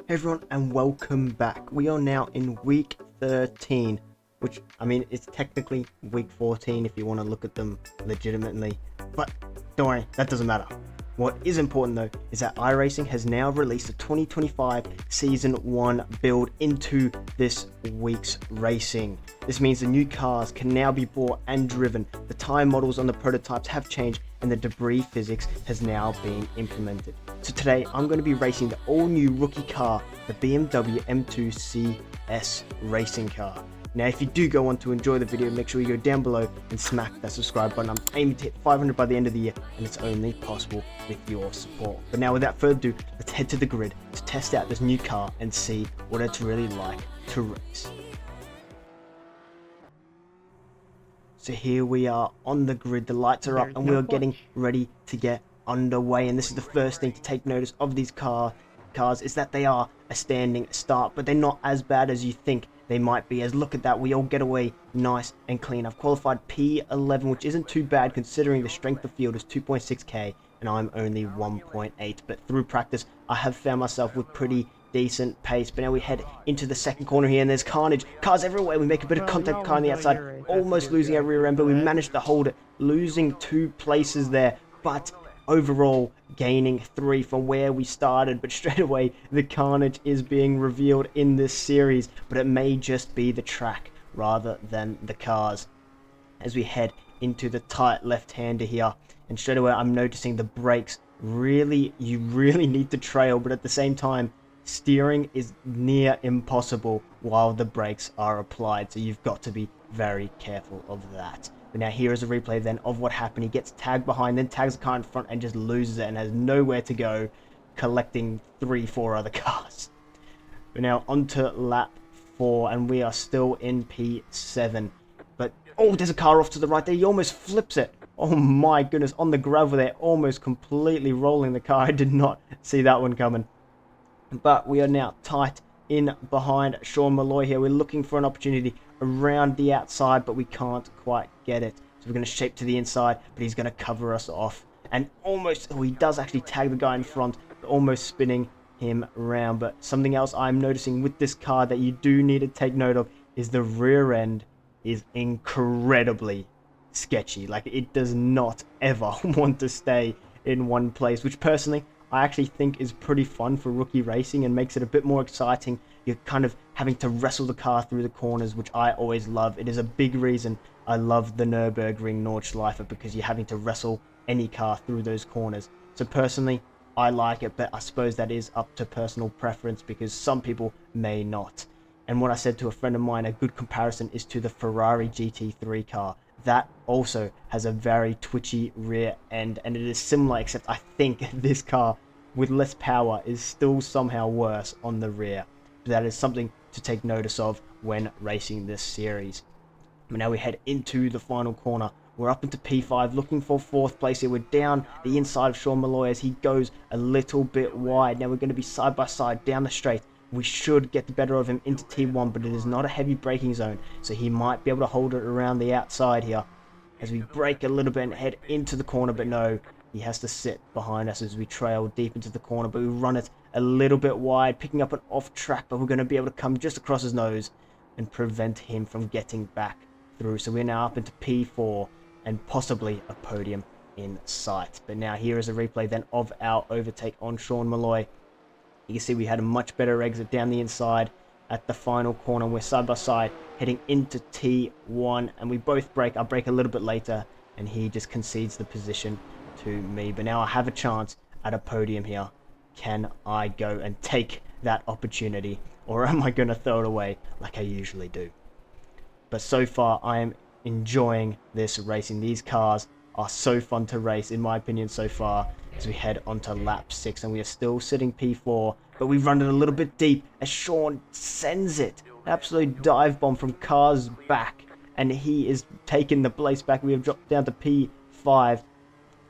Hey everyone, and welcome back. We are now in week 13, which, I mean, it's technically week 14 if you want to look at them legitimately, but don't worry, that doesn't matter. What is important though is that iRacing has now released a 2025 Season 1 build into this week's racing. This means the new cars can now be bought and driven, the tyre models on the prototypes have changed, and the debris physics has now been implemented. So today I'm going to be racing the all new rookie car, the BMW M2 CS Racing car. Now if you do go on to enjoy the video, make sure you go down below and smack that subscribe button. I'm aiming to hit 500 by the end of the year, and it's only possible with your support. But now without further ado, let's head to the grid to test out this new car and see what it's really like to race. So here we are on the grid, the lights are up and we are getting ready to get underway, and this is the first thing to take notice of these cars is that they are a standing start, but they're not as bad as you think they might be, as look at that, we all get away nice and clean. I've qualified P11, which isn't too bad considering the strength of field is 2.6k and I'm only 1.8, but through practice I have found myself with pretty decent pace. But now we head into the second corner here and there's carnage, cars everywhere. We make a bit of contact car on the outside, almost losing our rear end, but we managed to hold it, losing 2 places there, but overall gaining 3 from where we started. But straight away the carnage is being revealed in this series, but it may just be the track rather than the cars as we head into the tight left-hander here. And straight away I'm noticing the brakes, you really need to trail, but at the same time steering is near impossible while the brakes are applied, so you've got to be very careful of that. But now here is a replay then of what happened. He gets tagged behind, then tags the car in front and just loses it and has nowhere to go, collecting 3-4 other cars. But now onto lap 4 and we are still in P7. But oh, there's a car off to the right there. He almost flips it. Oh my goodness, on the gravel there, almost completely rolling the car. I did not see that one coming. But we are now tight in behind Sean Malloy here. We're looking for an opportunity around the outside, but we can't quite get it. So we're going to shape to the inside, but he's going to cover us off. And almost, oh, he does actually tag the guy in front, almost spinning him around. But something else I'm noticing with this car that you do need to take note of is the rear end is incredibly sketchy. Like, it does not ever want to stay in one place, which personally I actually think is pretty fun for rookie racing and makes it a bit more exciting. You're kind of having to wrestle the car through the corners, which I always love. It is a big reason I love the Nürburgring Nordschleife, because you're having to wrestle any car through those corners. So personally, I like it, but I suppose that is up to personal preference because some people may not. And what I said to a friend of mine, a good comparison is to the Ferrari GT3 car. That also has a very twitchy rear end, and it is similar, except I think this car with less power is still somehow worse on the rear. But that is something to take notice of when racing this series. But now we head into the final corner. We're up into P5 looking for 4th place here. We're down the inside of Sean Malloy as he goes a little bit wide. Now we're going to be side by side down the straight. We should get the better of him into T1, but it is not a heavy braking zone, so he might be able to hold it around the outside here as we brake a little bit and head into the corner. But no, he has to sit behind us as we trail deep into the corner, but we run it a little bit wide, picking up an off track, but we're going to be able to come just across his nose and prevent him from getting back through. So we're now up into P4 and possibly a podium in sight. But now here is a replay then of our overtake on Sean Malloy. You can see we had a much better exit down the inside at the final corner. We're side by side heading into T1 and we both brake. I brake a little bit later and he just concedes the position to me. But now I have a chance at a podium here. Can I go and take that opportunity, or am I going to throw it away like I usually do? But so far I am enjoying this racing. These cars are so fun to race, in my opinion, so far, as we head onto lap 6 and we are still sitting P4, but we run it a little bit deep as Sean sends it. Absolute dive bomb from cars back, and he is taking the place back. We have dropped down to P5.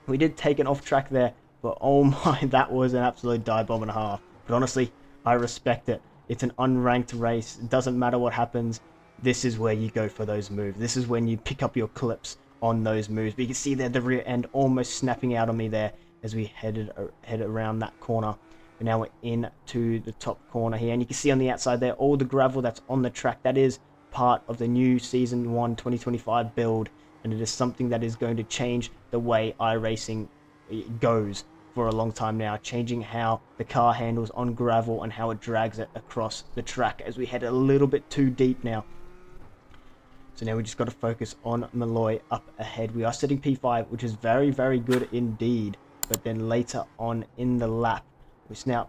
We did take an off track there, but oh my, that was an absolute dive bomb and a half. But honestly, I respect it. It's an unranked race. It doesn't matter what happens. This is where you go for those moves. This is when you pick up your clips on those moves. But you can see there the rear end almost snapping out on me there as we head around that corner. But now we're into the top corner here, and you can see on the outside there all the gravel that's on the track. That is part of the new Season 1 2025 build, and it is something that is going to change the way iRacing goes for a long time now, changing how the car handles on gravel and how it drags it across the track as we head a little bit too deep now. So now we just got to focus on Malloy up ahead. We are sitting P5, which is very, very good indeed. But then later on in the lap, we're now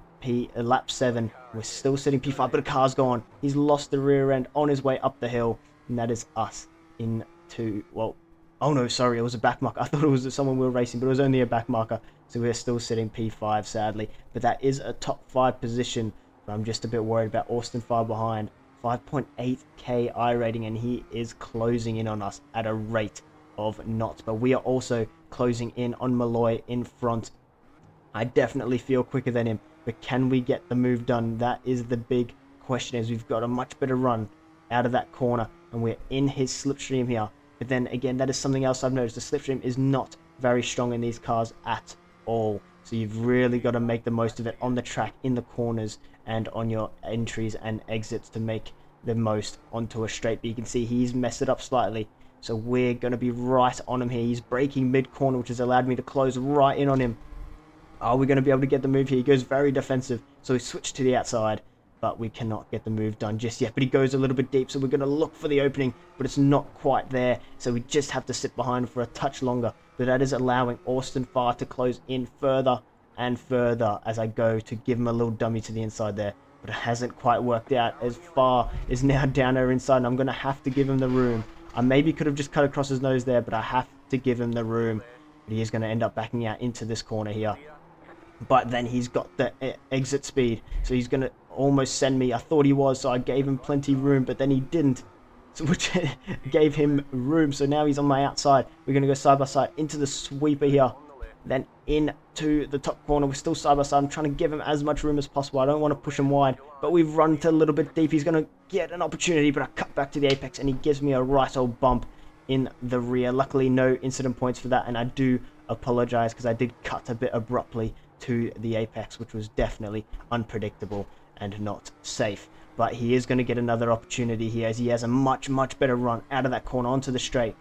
lap 7. We're still sitting P5, but the car's gone. He's lost the rear end on his way up the hill. And that is us into, well, oh no, sorry, it was a back marker. I thought it was someone we were racing, but it was only a back marker. So we're still sitting P5, sadly. But that is a top 5 position. But I'm just a bit worried about Austin far behind. 5.8k I rating, and he is closing in on us at a rate of knots. But we are also closing in on Malloy in front. I definitely feel quicker than him, but can we get the move done? That is the big question, as we've got a much better run out of that corner, and we're in his slipstream here. But then again, that is something else I've noticed. The slipstream is not very strong in these cars at all. So you've really got to make the most of it on the track, in the corners, and on your entries and exits to make the most onto a straight. But you can see he's messed it up slightly. So we're going to be right on him here. He's braking mid-corner, which has allowed me to close right in on him. Are we going to be able to get the move here? He goes very defensive. So we switch to the outside, but we cannot get the move done just yet. But he goes a little bit deep, so we're going to look for the opening, but it's not quite there. So we just have to sit behind for a touch longer. But that is allowing Austin Farr to close in further and further as I go to give him a little dummy to the inside there. But it hasn't quite worked out, as Farr is now down there inside, and I'm going to have to give him the room. I maybe could have just cut across his nose there, but I have to give him the room. But he is going to end up backing out into this corner here. But then he's got the exit speed, so he's going to almost send me. I thought he was, so I gave him plenty room, but then he didn't, so which gave him room. So now he's on my outside. We're going to go side by side into the sweeper here, then into the top corner. We're still side by side. I'm trying to give him as much room as possible. I don't want to push him wide, but we've run to a little bit deep. He's going to get an opportunity, but I cut back to the apex, and he gives me a right old bump in the rear. Luckily, no incident points for that, and I do apologize because I did cut a bit abruptly to the apex, which was definitely unpredictable and not safe. But he is going to get another opportunity here, as he has a much better run out of that corner onto the straight.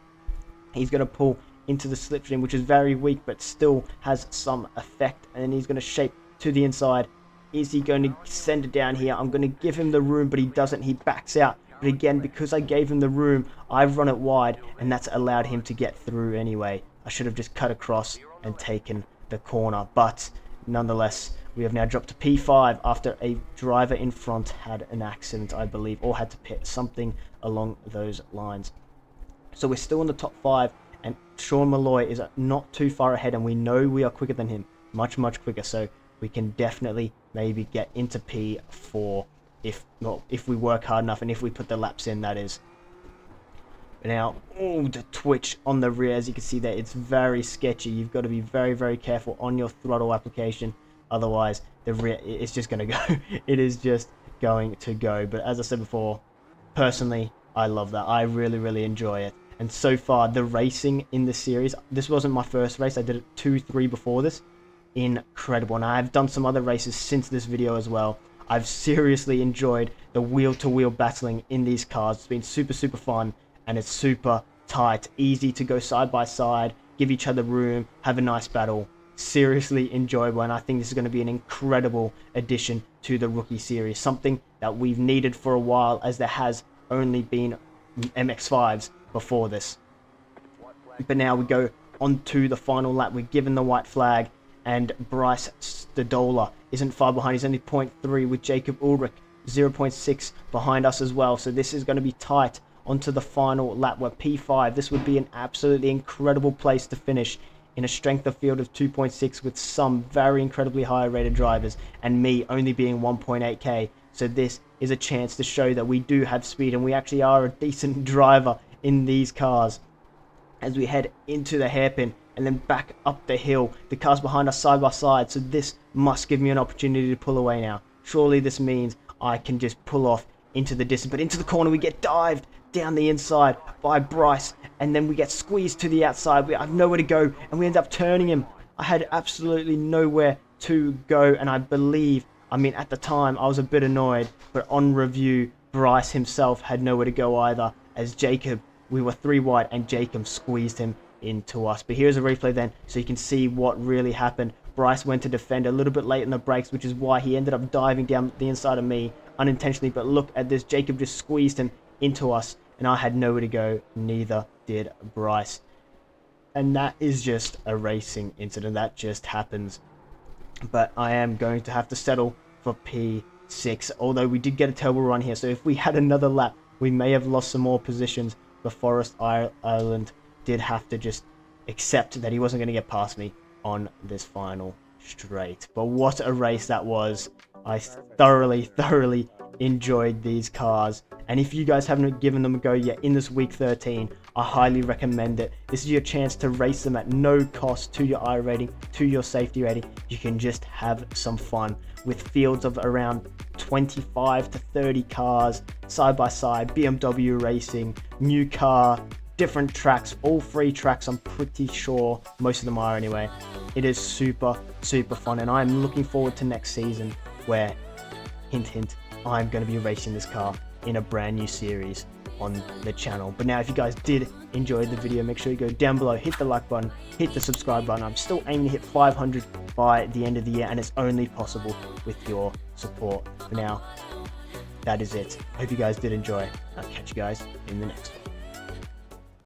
He's going to pull into the slipstream, which is very weak but still has some effect, and then he's going to shape to the inside. Is he going to send it down here? I'm going to give him the room, but he doesn't. He backs out. But again, because I gave him the room, I've run it wide, and that's allowed him to get through anyway. I should have just cut across and taken the corner, but nonetheless, we have now dropped to P5 after a driver in front had an accident, I believe, or had to pit, something along those lines. So we're still in the top 5, and Sean Malloy is not too far ahead, and we know we are quicker than him, much quicker, so we can definitely maybe get into P4 if we work hard enough, and if we put the laps in, that is. Now, the twitch on the rear, as you can see there, it's very sketchy. You've got to be very careful on your throttle application, otherwise the rear, it's just going to go. It is just going to go. But as I said before, personally, I love that. I really enjoy it. And so far, the racing in this series, this wasn't my first race. I did it 2-3 before this. Incredible. And I've done some other races since this video as well. I've seriously enjoyed the wheel-to-wheel battling in these cars. It's been super fun. And it's super tight, easy to go side by side, give each other room, have a nice battle. Seriously enjoyable, and I think this is going to be an incredible addition to the rookie series. Something that we've needed for a while, as there has only been MX-5s before this. But now we go on to the final lap. We're given the white flag, and Bryce Stadola isn't far behind. He's only 0.3 with Jacob Ulrich, 0.6 behind us as well. So this is going to be tight onto the final lap. We're P5. This would be an absolutely incredible place to finish in a strength of field of 2.6 with some very incredibly high rated drivers, and me only being 1.8k. So this is a chance to show that we do have speed, and we actually are a decent driver in these cars. As we head into the hairpin and then back up the hill, the cars behind us side by side, so this must give me an opportunity to pull away now. Surely this means I can just pull off into the distance, but into the corner we get dived down the inside by Bryce, and then we get squeezed to the outside. We have nowhere to go, and we end up turning him. I had absolutely nowhere to go, and I believe, I mean, at the time I was a bit annoyed, but on review Bryce himself had nowhere to go either, as Jacob, we were 3 wide and Jacob squeezed him into us. But here's a replay then, so you can see what really happened. Bryce went to defend a little bit late in the brakes, which is why he ended up diving down the inside of me unintentionally. But look at this, Jacob just squeezed him into us, and I had nowhere to go, neither did Bryce. And that is just a racing incident, that just happens. But I am going to have to settle for P6, although we did get a turbo run here, so if we had another lap, we may have lost some more positions. But Forest Island did have to just accept that he wasn't going to get past me on this final straight. But what a race that was. I thoroughly enjoyed these cars, and if you guys haven't given them a go yet in this week 13, I highly recommend it. This is your chance to race them at no cost to your iRating, to your safety rating. You can just have some fun with fields of around 25 to 30 cars side by side, BMW Racing, new car, different tracks, all 3 tracks, I'm pretty sure most of them are anyway. It is super fun, and I'm looking forward to next season where, hint hint, I'm going to be racing this car in a brand new series on the channel. But now, if you guys did enjoy the video, make sure you go down below, hit the like button, hit the subscribe button. I'm still aiming to hit 500 by the end of the year, and it's only possible with your support. For now, that is it. Hope you guys did enjoy. I'll catch you guys in the next one.